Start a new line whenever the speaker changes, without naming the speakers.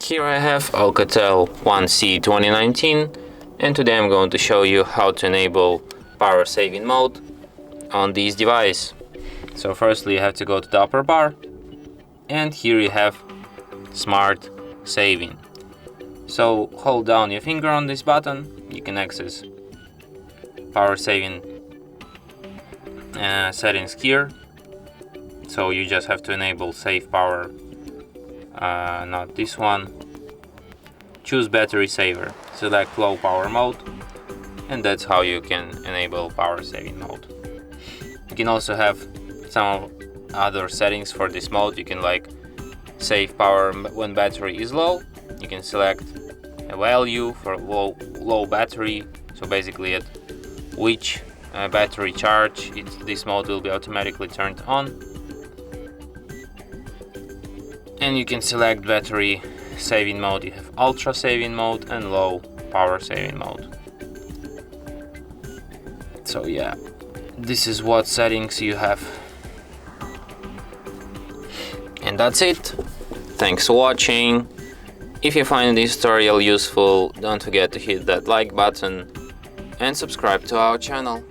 Here I have ALCATEL 1C 2019, and today I'm going to show you how to enable power saving mode on this device. So firstly you have to go to the upper bar, and here you have Smart Saving. So hold down your finger on this button, you can access power saving settings here. So you just have to enable save power, not this one. Choose battery saver, select low power mode, and that's how you can enable power saving mode. You can also have some other settings for this mode. You can like save power when battery is low. You can select a value for low battery, so basically at which battery charge this mode will be automatically turned on. And you can select battery saving mode. You have ultra saving mode and low power saving mode. So yeah, this is what settings you have. And that's it. Thanks for watching. If you find this tutorial useful, don't forget to hit that like button and subscribe to our channel.